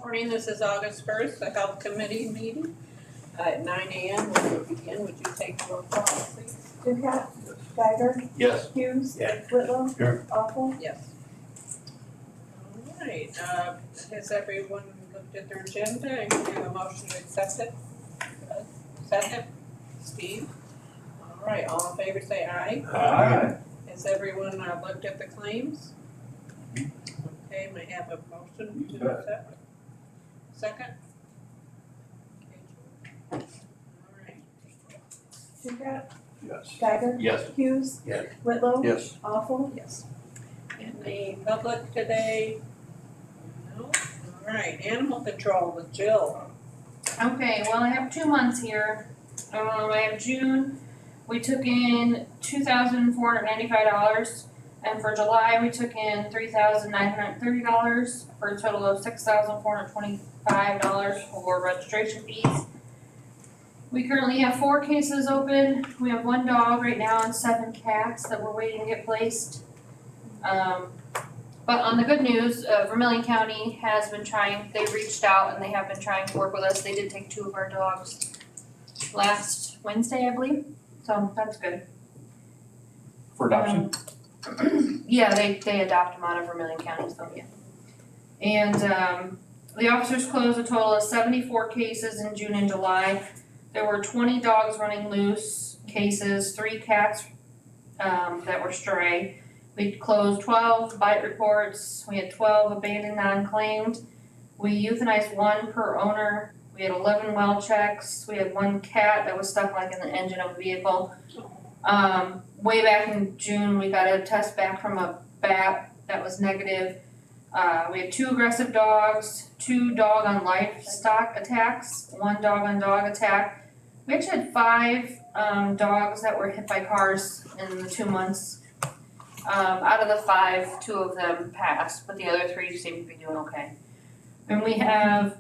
Morning, this is August 1st, the Health Committee meeting at 9 a.m. We will begin. Would you take the roll call, please? Ducat, Geiger, Yes. Hughes, Yes. Whitlow, Here. Awful. Yes. All right, has everyone looked at their agenda and can I have a motion to accept it? Second, Steve? All right, all in favor say aye. Aye. Has everyone looked at the claims? Okay, may I have a motion You to bet. accept? Second? Okay. All right. Ducat, Yes. Geiger, Yes. Hughes, Yes. Whitlow, Yes. Awful. Yes. In the public today? No? All right, animal control with Jill. Okay, well, I have 2 months here. I have June, we took in $2,495, and for July, we took in $3,930 for a total of $6,425 for registration fees. We currently have 4 cases open. We have 1 dog right now and 7 cats that we're waiting to get placed. But on the good news, Vermillion County has been trying, they reached out and they have been trying to work with us. They did take 2 of our dogs last Wednesday, I believe, so that's good. For adoption? Yeah, they adopt them out of Vermillion County, so yeah. And, the officers closed a total of 74 cases in June and July. There were 20 dogs running loose cases, 3 cats, that were stray. We closed 12 bite reports, we had 12 abandoned non-claimed. We euthanized 1 per owner, we had 11 well checks, we had 1 cat that was stuck like in the engine of a vehicle. Way back in June, we got a test back from a bat that was negative. We had 2 aggressive dogs, 2 dog on livestock attacks, 1 dog on dog attack. We actually had 5 dogs that were hit by cars in the 2 months. Out of the 5, 2 of them passed, but the other 3 seem to be doing okay. And we have,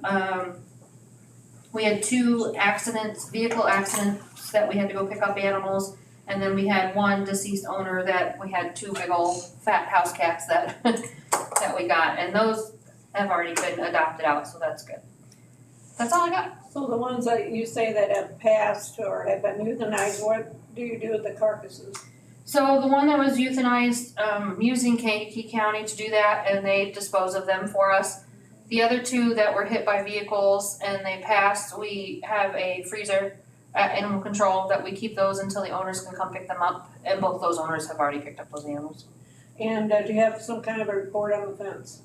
we had 2 accidents, vehicle accidents that we had to go pick up animals. And then we had 1 deceased owner that we had 2 big old fat house cats that, that we got. And those have already been adopted out, so that's good. That's all I got. So the ones that you say that have passed or have been euthanized, what do you do with the carcasses? So the one that was euthanized, using Kankakee County to do that, and they dispose of them for us. The other 2 that were hit by vehicles and they passed, we have a freezer at animal control that we keep those until the owners can come pick them up, and both those owners have already picked up those animals. And do you have some kind of a report on the fence?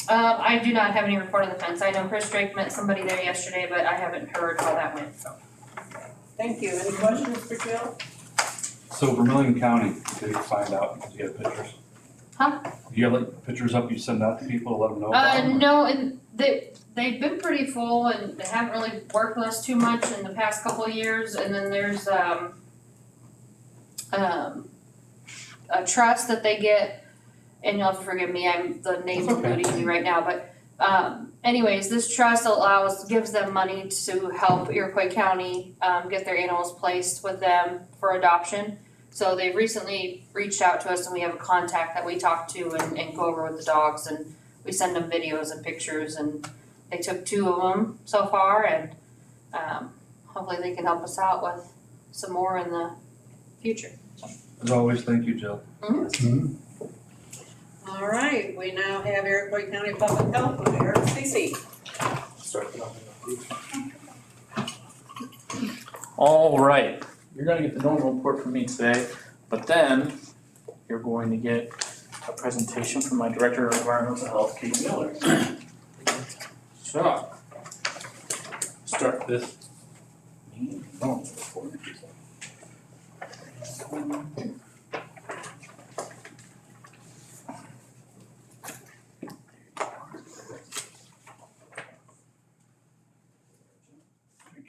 I do not have any report on the fence. I know Chris Drake met somebody there yesterday, but I haven't heard how that went, so. Thank you. Any questions for Jill? So Vermillion County, did you find out, do you have pictures? Huh? Do you have like pictures up you send out to people to let them know about them? No, and they've been pretty full and they haven't really worked with us too much in the past couple of years, and then there's, a trust that they get, and you'll have to forgive me, the name's That's okay. eluding me right now, but, anyways, this trust gives them money to help Iroquois County, get their animals placed with them for adoption. So they've recently reached out to us and we have a contact that we talk to and go over with the dogs, and we send them videos and pictures, and they took 2 of them so far, and, hopefully they can help us out with some more in the future. As always, thank you, Jill. All right, we now have Iroquois County Public Health with Eric Cece. All right, you're gonna get the normal report from me today, but then you're going to get a presentation from my Director of Environmental Health, Kate Miller. So, start this. Thank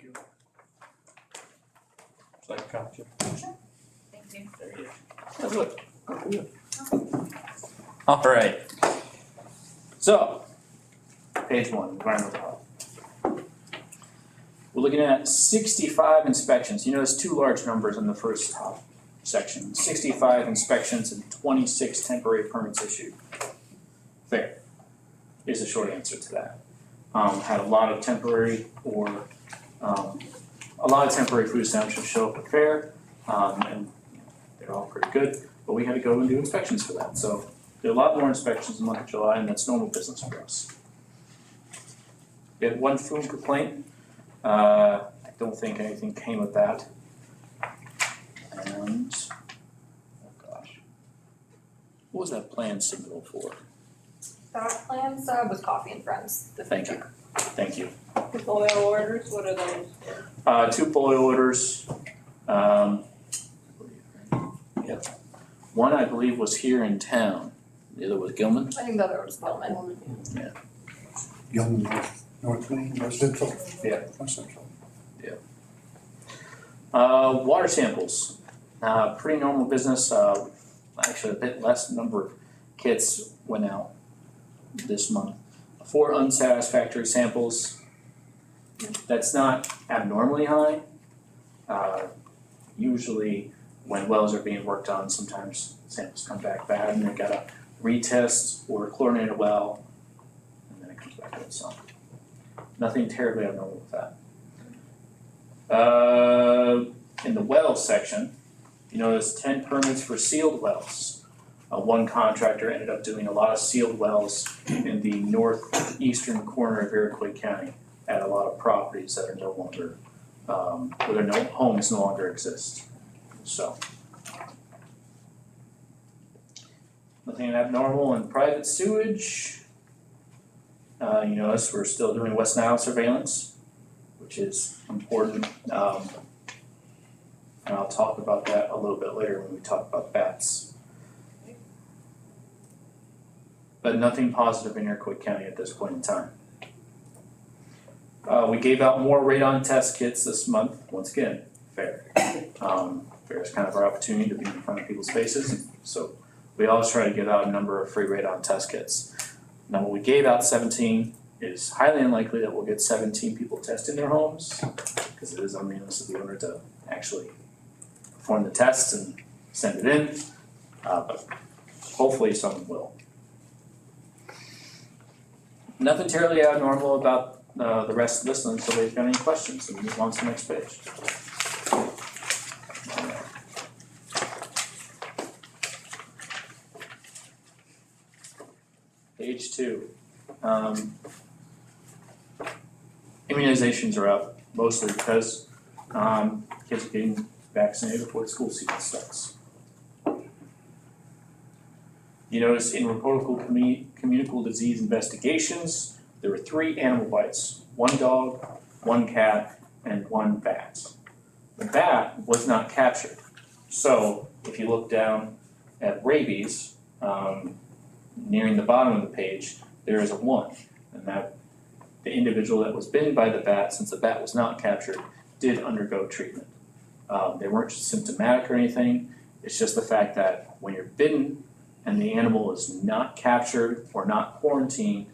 you. So I got you. Thank you. There you go. That's it. All right. So, page 1, environmental health. We're looking at 65 inspections. You notice 2 large numbers in the first top section. 65 inspections and 26 temporary permits issued. Fair is the short answer to that. had a lot of temporary food establishments show up at fair, and they're all pretty good, but we had to go and do inspections for that, so there are a lot more inspections in the month of July, and that's normal business for us. We had one food complaint, I don't think anything came of that. And, oh gosh, what was that plan submittal for? That plan was Coffee and Friends. Thank you. Polio orders, what are those? 2 polio orders, yep. One I believe was here in town, the other was Gilman. I think the other was Bowman. Young North Main, North Central? Yeah. North Central. Water samples, pretty normal business, actually a bit less number of kits went out this month. 4 unsatisfactory samples, that's not abnormally high. Usually when wells are being worked on, sometimes samples come back bad and they gotta retest or chlorinate a well, and then it comes back good, so nothing terribly abnormal with that. In the wells section, you notice 10 permits for sealed wells. One contractor ended up doing a lot of sealed wells in the northeastern corner of Iroquois County at a lot of properties that are no longer, where their homes no longer exist, so. Nothing abnormal in private sewage. You notice we're still doing West Nile surveillance, which is important. And I'll talk about that a little bit later when we talk about bats. But nothing positive in Iroquois County at this point in time. We gave out more radon test kits this month, once again, fair. Fair is kind of our opportunity to be in front of people's faces, so we always try to give out a number of free radon test kits. Now, when we gave out 17, it is highly unlikely that we'll get 17 people testing their homes, because it is on the onus of the owner to actually perform the tests and send it in, but hopefully some will. Nothing terribly abnormal about the rest of this, until they've got any questions, and move on to the next page. Page 2. Immunizations are up, mostly because kids are getting vaccinated before the school season starts. You notice in reportable communicable disease investigations, there were 3 animal bites, 1 dog, 1 cat, and 1 bat. The bat was not captured. So if you look down at rabies, nearing the bottom of the page, there is a 1. And that the individual that was bitten by the bat, since the bat was not captured, did undergo treatment. They weren't symptomatic or anything, it's just the fact that when you're bitten and the animal is not captured or not quarantined,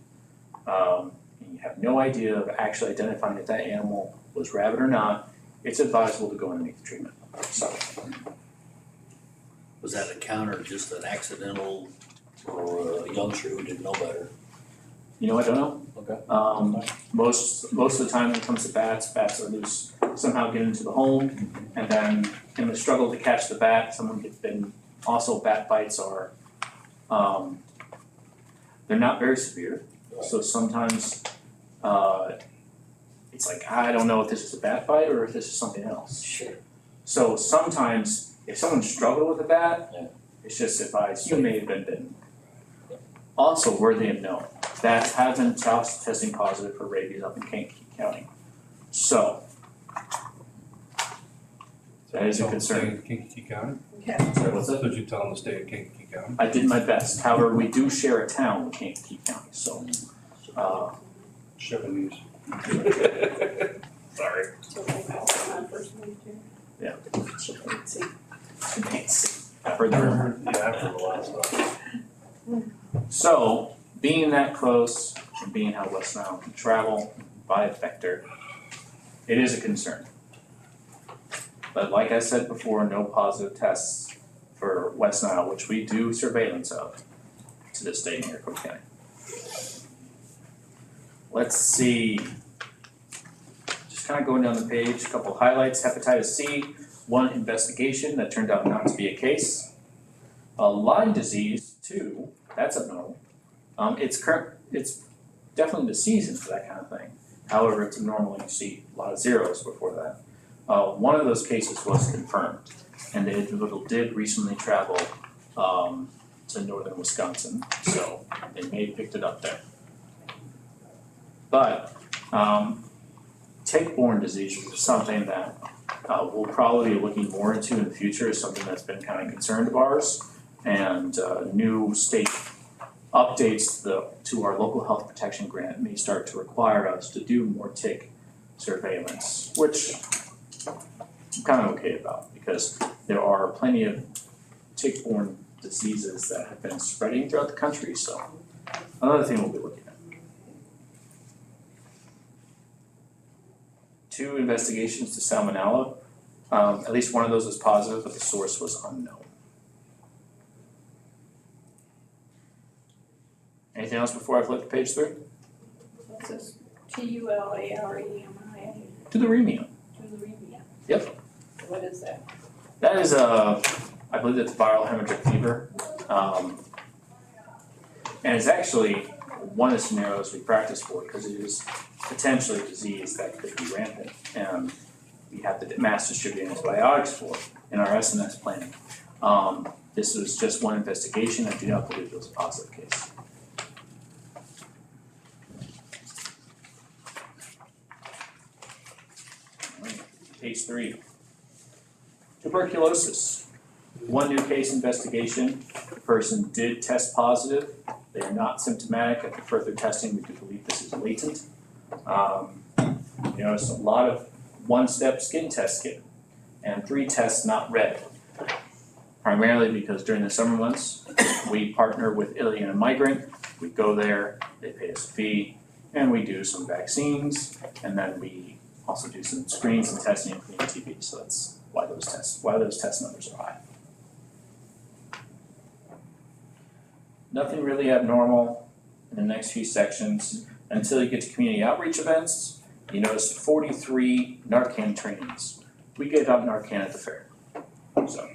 and you have no idea of actually identifying if that animal was rabid or not, it's advisable to go underneath the treatment, so. Was that a counter, just an accidental, or a youngster who didn't know better? You know, I don't know. Okay. Most of the time when it comes to bats are loose, somehow get into the home, and then in the struggle to catch the bat, someone gets bitten. Also, bat bites are, they're not very severe, so sometimes, it's like, I don't know if this is a bat bite or if this is something else. Sure. So sometimes, if someone struggled with a bat, Yeah. it's just advised, you may have been bitten. Also worthy of note, bats have been testing positive for rabies up in Kankakee County. So, that is a concern. Kankakee County? Yeah. Sorry, what's that? Did you tell them to stay in Kankakee County? I did my best, however, we do share a town with Kankakee County, so, 70s. sorry. So we'll have my first meeting too. Yeah. Let's see. Thanks. I heard that one. Yeah, after the last one. So, being that close and being how West Nile can travel by a vector, it is a concern. But like I said before, no positive tests for West Nile, which we do surveillance of to this day in Iroquois County. let's see. Just kind of going down the page, a couple highlights, hepatitis C, one investigation that turned out not to be a case. Lyme disease, 2, that's abnormal. It's definitely the season for that kind of thing. However, it's abnormal, you see a lot of zeros before that. One of those cases was confirmed, and the individual did recently travel to northern Wisconsin, so they may have picked it up there. But tick-borne disease is something that we'll probably be looking more into in the future, is something that's been kind of a concern of ours, and new state updates to our local health protection grant may start to require us to do more tick surveillance, which I'm kind of okay about, because there are plenty of tick-borne diseases that have been spreading throughout the country, so another thing we'll be looking at. 2 investigations to salmonella. At least one of those was positive, but the source was unknown. Anything else before I flip to page 3? What's this? TULAREMIA, Tularemia. tularemia. Yep. What is that? That is I believe that's viral hemorrhagic fever. And it's actually one of the scenarios we practice for, because it is potentially a disease that could be rampant, and we have the mass distributed antibiotics for in our SNS planning. This was just one investigation. I do not believe it was a positive case. Page 3. Tuberculosis. One new case investigation. The person did test positive. They are not symptomatic. After further testing, we do believe this is latent. You notice a lot of one-step skin test kit and 3 tests not read. Primarily because during the summer months, we partner with Iliana Migrant. We go there, they pay us a fee, and we do some vaccines, and then we also do some screens and testing, including TB. So that's why those test numbers are high. Nothing really abnormal in the next few sections until you get to community outreach events. You notice 43 Narcan trainings. We gave out Narcan at the fair. So,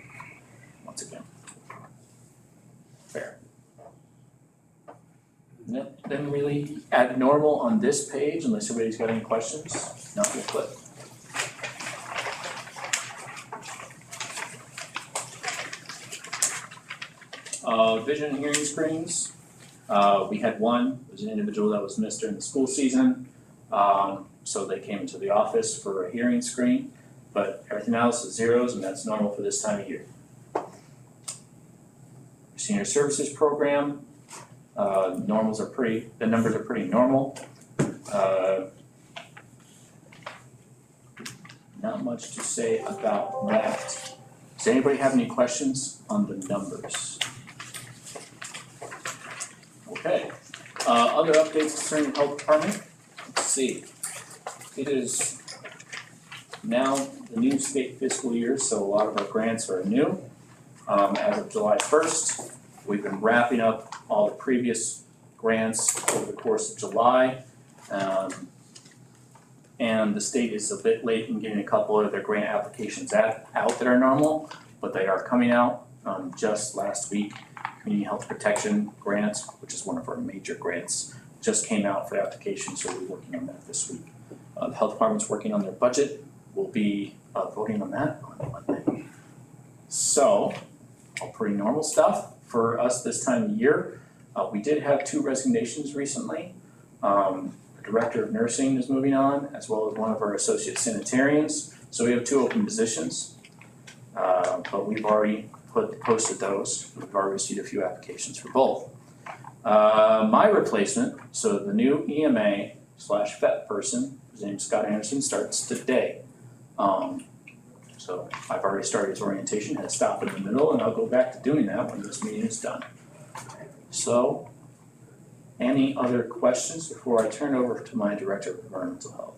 once again, fair. Nothing really abnormal on this page unless everybody's got any questions. No, we'll flip. Vision and hearing screens. We had one. It was an individual that was missed during the school season. So they came into the office for a hearing screen, but everything else is zeros, and that's normal for this time of year. Senior services program. The numbers are pretty normal. Not much to say about that. Does anybody have any questions on the numbers? Okay. Other updates concerning the health department. Let's see. It is now the new state fiscal year, so a lot of our grants are new. As of July 1st, we've been wrapping up all the previous grants over the course of July. And the state is a bit late in getting a couple of their grant applications out that are normal, but they are coming out. Just last week, Community Health Protection grants, which is one of our major grants, just came out for application, so we're working on that this week. The health department's working on their budget. We'll be voting on that on Monday. So, all pretty normal stuff for us this time of year. We did have 2 resignations recently. The director of nursing is moving on, as well as one of our associate sanitarians. So we have 2 open positions, but we've already posted those. We've already received a few applications for both. My replacement, so the new EMA/VET person, his name is Scott Anderson, starts today. So I've already started his orientation, had to stop in the middle, and I'll go back to doing that when this meeting is done. So, any other questions before I turn over to my director of environmental health?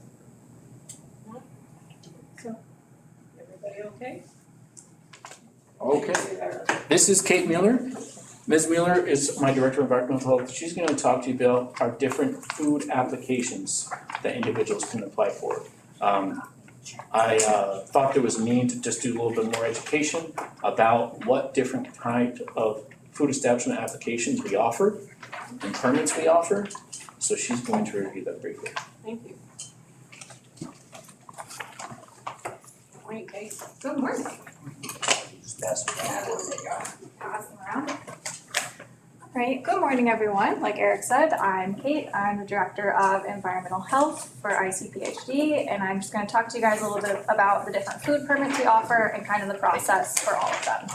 Everybody okay? Okay, this is Kate Mueller. Ms. Mueller is my Director of Environmental Health. She's gonna talk to you about our different food applications that individuals can apply for. I thought there was a need to just do a little bit more education about what different types of food establishment applications we offer and permits we offer. So she's going to review that briefly. Thank you. Morning, Kate. Good morning. Just pass it down. Pass them around. Alright, good morning everyone. Like Eric said, I'm Kate. I'm the Director of Environmental Health for ICPHD, and I'm just gonna talk to you guys a little bit about the different food permits we offer and kind of the process for all of them.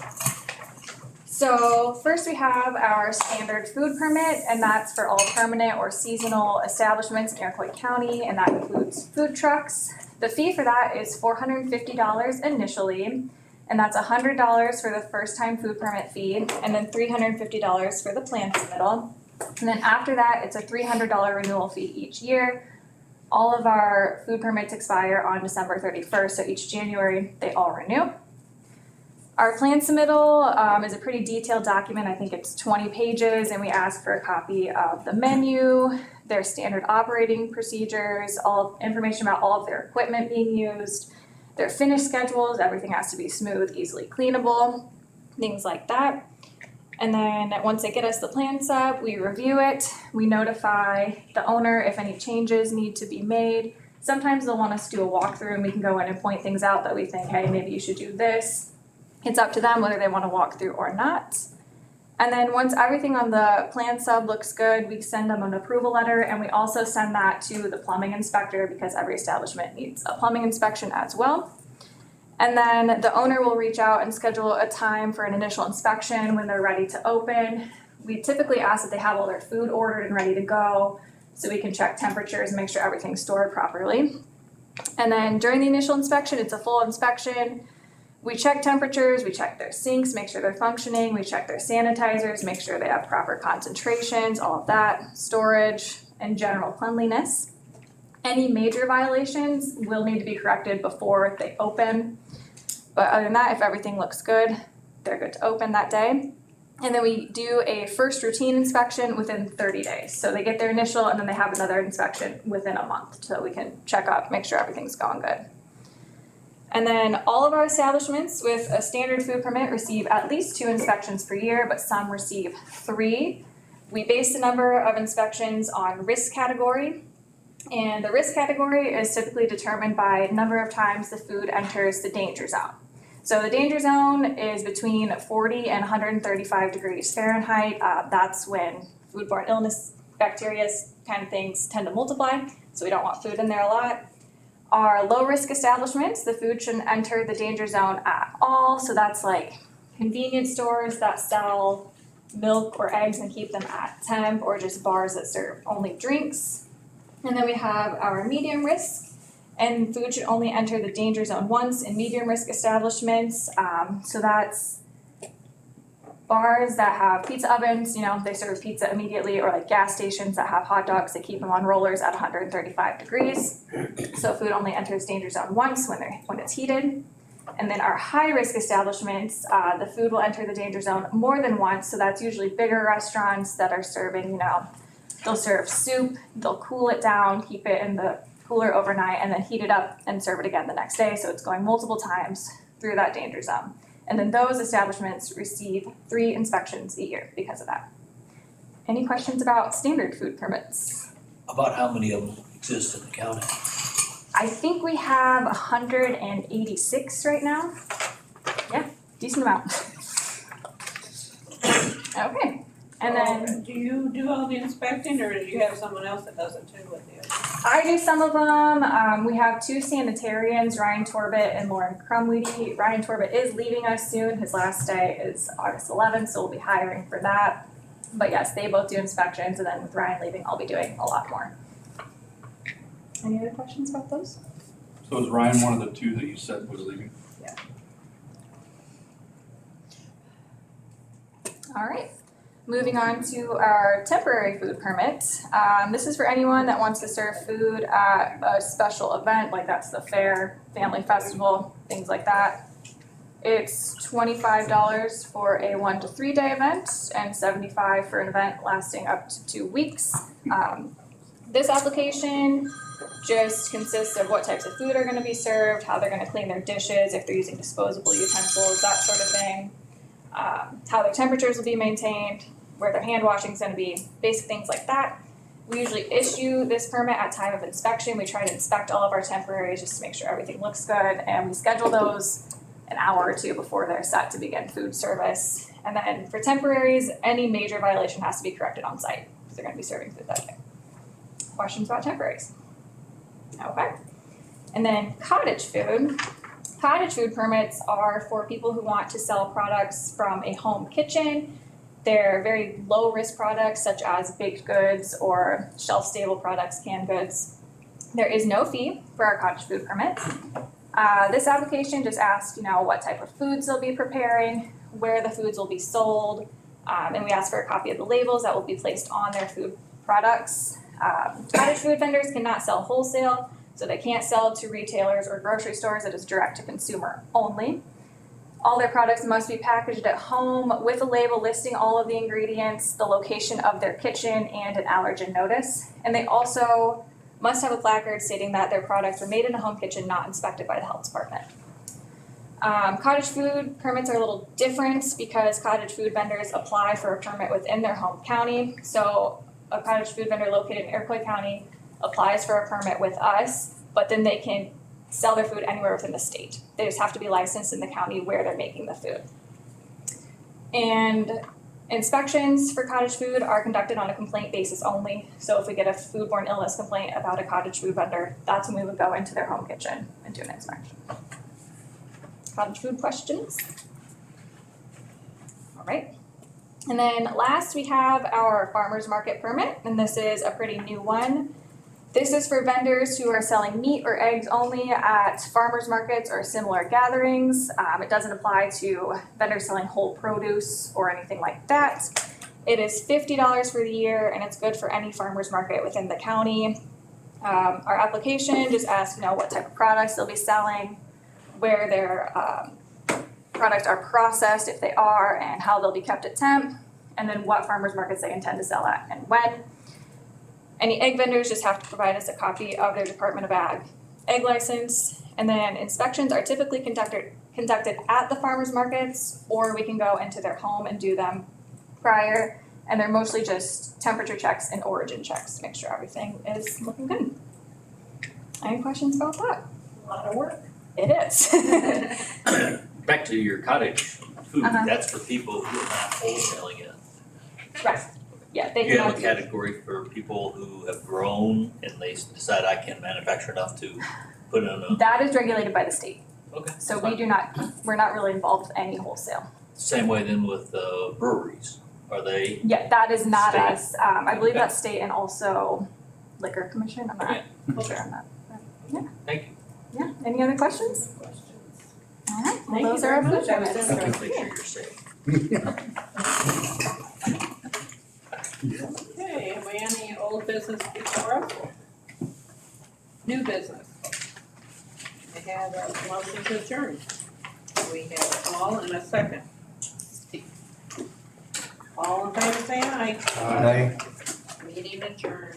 So first we have our standard food permit, and that's for all permanent or seasonal establishments in Iroquois County, and that includes food trucks. The fee for that is $450 initially, and that's $100 for the first time food permit fee, and then $350 for the plan submittal. And then after that, it's a $300 renewal fee each year. All of our food permits expire on December 31st, so each January they all renew. Our plan submittal is a pretty detailed document. I think it's 20 pages, and we ask for a copy of the menu, their standard operating procedures, all information about all of their equipment being used, their finish schedules, everything has to be smooth, easily cleanable, things like that. And then once they get us the plan sub, we review it, we notify the owner if any changes need to be made. Sometimes they'll want us to do a walkthrough and we can go in and point things out that we think, hey, maybe you should do this. It's up to them whether they want to walk through or not. And then once everything on the plan sub looks good, we send them an approval letter, and we also send that to the plumbing inspector because every establishment needs a plumbing inspection as well. And then the owner will reach out and schedule a time for an initial inspection when they're ready to open. We typically ask that they have all their food ordered and ready to go so we can check temperatures and make sure everything's stored properly. And then during the initial inspection, it's a full inspection. We check temperatures, we check their sinks, make sure they're functioning, we check their sanitizers, make sure they have proper concentrations, all of that, storage, and general cleanliness. Any major violations will need to be corrected before they open. But other than that, if everything looks good, they're good to open that day. And then we do a first routine inspection within 30 days. So they get their initial and then they have another inspection within a month so we can check up, make sure everything's going good. And then all of our establishments with a standard food permit receive at least 2 inspections per year, but some receive 3. We base the number of inspections on risk category, and the risk category is typically determined by number of times the food enters the danger zone. So the danger zone is between 40 and 135 degrees Fahrenheit. That's when foodborne illness, bacteria kind of things tend to multiply, so we don't want food in there a lot. Our low-risk establishments, the food shouldn't enter the danger zone at all, so that's like convenience stores that sell milk or eggs and keep them at temp, or just bars that serve only drinks. And then we have our medium risk, and food should only enter the danger zone once in medium risk establishments. So that's bars that have pizza ovens, they serve pizza immediately, or like gas stations that have hot dogs, they keep them on rollers at 135 degrees. So food only enters danger zone once when it's heated. And then our high risk establishments, the food will enter the danger zone more than once. So that's usually bigger restaurants that are serving, they'll serve soup, they'll cool it down, keep it in the cooler overnight, and then heat it up and serve it again the next day. So it's going multiple times through that danger zone. And then those establishments receive 3 inspections a year because of that. Any questions about standard food permits? About how many of them exist in the county? I think we have 186 right now. Yeah, decent amount. Okay, and then Do you do all the inspecting, or do you have someone else that does it too with you? I do some of them. We have 2 sanitarians, Ryan Torbett and Lauren Crumweedy. Ryan Torbett is leaving us soon. His last day is August 11th, so we'll be hiring for that. But yes, they both do inspections, and then with Ryan leaving, I'll be doing a lot more. Any other questions about those? So is Ryan one of the 2 that you said was leaving? All right. Moving on to our temporary food permit. This is for anyone that wants to serve food at a special event, like that's the fair, family festival, things like that. It's $25 for a 1 to 3 day event and $75 for an event lasting up to 2 weeks. This application just consists of what types of food are gonna be served, how they're gonna clean their dishes, if they're using disposable utensils, that sort of thing. How their temperatures will be maintained, where their hand washing is gonna be, basic things like that. We usually issue this permit at time of inspection. We try to inspect all of our temporaries just to make sure everything looks good, and we schedule those an hour or two before they're set to begin food service. And then for temporaries, any major violation has to be corrected on site, because they're gonna be serving food that day. Questions about temporaries? Okay. And then cottage food. Cottage food permits are for people who want to sell products from a home kitchen. They're very low risk products such as baked goods or shelf stable products, canned goods. There is no fee for our cottage food permits. This application just asks, what type of foods they'll be preparing, where the foods will be sold, and we ask for a copy of the labels that will be placed on their food products. Cottage food vendors cannot sell wholesale, so they can't sell to retailers or grocery stores. It is direct to consumer only. All their products must be packaged at home with a label listing all of the ingredients, the location of their kitchen, and an allergen notice. And they also must have a placard stating that their products were made in a home kitchen not inspected by the health department. Cottage food permits are a little different because cottage food vendors apply for a permit within their home county. So a cottage food vendor located in Iroquois County applies for a permit with us, but then they can sell their food anywhere within the state. They just have to be licensed in the county where they're making the food. And inspections for cottage food are conducted on a complaint basis only. So if we get a foodborne illness complaint about a cottage food vendor, that's when we would go into their home kitchen and do an inspection. Cottage food questions? All right. And then last we have our farmer's market permit, and this is a pretty new one. This is for vendors who are selling meat or eggs only at farmers markets or similar gatherings. It doesn't apply to vendors selling whole produce or anything like that. It is $50 for the year, and it's good for any farmers market within the county. Our application just asks, what type of products they'll be selling, where their products are processed, if they are, and how they'll be kept at temp, and then what farmers markets they intend to sell at and when. Any egg vendors just have to provide us a copy of their Department of Ag egg license, and then inspections are typically conducted at the farmers markets, or we can go into their home and do them prior, and they're mostly just temperature checks and origin checks to make sure everything is looking good. Any questions about that? A lot of work. It is. Back to your cottage food, Uh-huh. that's for people who are not wholesaling it. Right. Yeah, they You have a can. category for people who have grown and they decide I can manufacture enough to put in a, That is regulated by the state. okay. So we're not really involved with any wholesale. Same way then with breweries, are they? Yeah, that is not State. us. I believe Okay. that's state and also liquor commission. I'm Okay. not sure on that. Thank you. Yeah, any other questions? Questions? All right, well, Thank you those are our very food much. That was permits. interesting. Make sure you're safe. Okay, have we any old business before us? New business? I have a motion to adjourn. We have a call and a second. All in favor say aye. Aye. Meeting adjourned.